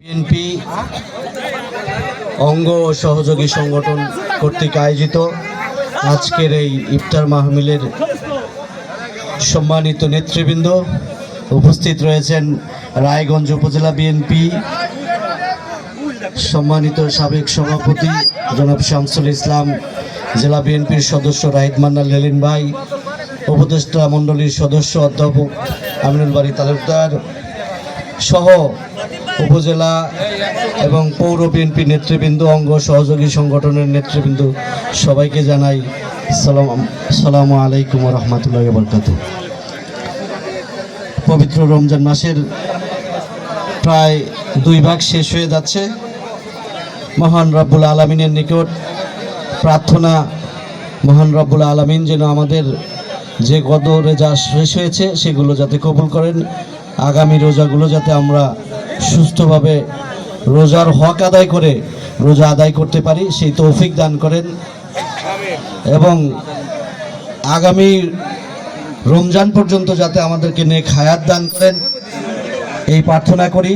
BNP অঙ্গ ও সহযোগী সংগঠন কর্তৃক আয়োজিত আজকের এই ইফতার মাহফিলের সম্মানিত নেতৃবৃন্দ উপস্থিত রয়েছেন রায়গঞ্জ উপজেলা বিএনপি সম্মানিত সাবেক সভাপতি জনাব শামসুল ইসলাম, জেলা বিএনপির সদস্য রাহিদ মান্না লেলিন ভাই, উপদেষ্টা মণ্ডলীর সদস্য অধ্যাপক আমিনুল বারী তালুকদার সহ উপজেলা এবং পৌর বিএনপি নেতৃবৃন্দ, অঙ্গ সহযোগী সংগঠনের নেতৃবৃন্দ সবাইকে জানাই আসসালামু আলাইকুম ওয়া রাহমাতুল্লাহি ওয়া বারাকাতুহু। পবিত্র রমজান মাসের প্রায় 2 ভাগ শেষ হয়ে যাচ্ছে। মহান রব্বুল আলামিনের নিকট প্রার্থনা, মহান রব্বুল আলামিন যেন আমাদের যে গত রোজা শেষ হয়েছে সেগুলো যাতে কবুল করেন, আগামী রোজাগুলো যাতে আমরা সুস্থভাবে রোজার হক আদায় করে রোজা আদায় করতে পারি সেই তৌফিক দান করেন এবং আগামী রমজান পর্যন্ত যাতে আমাদেরকে নেক হায়াত দান করেন এই প্রার্থনা করি।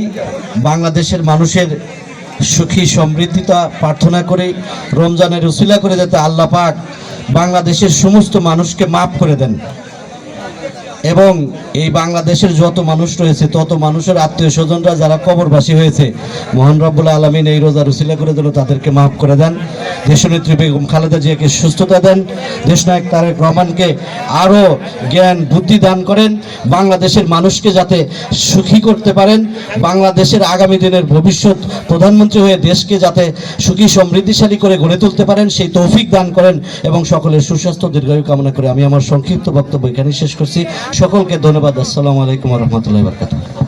বাংলাদেশের মানুষের সুখী সমৃদ্ধিতা প্রার্থনা করি। রমজানের উসিলা করে যাতে আল্লাহ পাক বাংলাদেশের সমস্ত মানুষকে মাফ করে দেন এবং এই বাংলাদেশের যত মানুষ রয়েছে তত মানুষের আত্মীয় স্বজনরা যারা কবরবাসী হয়েছে মহান রব্বুল আলামিন এই রোজার উসিলা করে যেন তাদেরকে মাফ করে দেন। দেশনেত্রী বেগম খালেদা জিয়াকে সুস্থতা দেন, দেশনায়ক তারেক রহমানকে আরও জ্ঞান বুদ্ধি দান করেন, বাংলাদেশের মানুষকে যাতে সুখী করতে পারেন, বাংলাদেশের আগামী দিনের ভবিষ্যৎ প্রধানমন্ত্রী হয়ে দেশকে যাতে সুখী সমৃদ্ধিশালী করে গড়ে তুলতে পারেন সেই তৌফিক দান করেন এবং সকলের সুস্বাস্থ্য দীর্ঘায়ু কামনা করে আমি আমার সংক্ষিপ্ত বক্তব্য এখানে শেষ করছি। সকলকে ধন্যবাদ। আসসালামু আলাইকুম ওয়া রাহমাতুল্লাহি ওয়া বারাকাতুহু।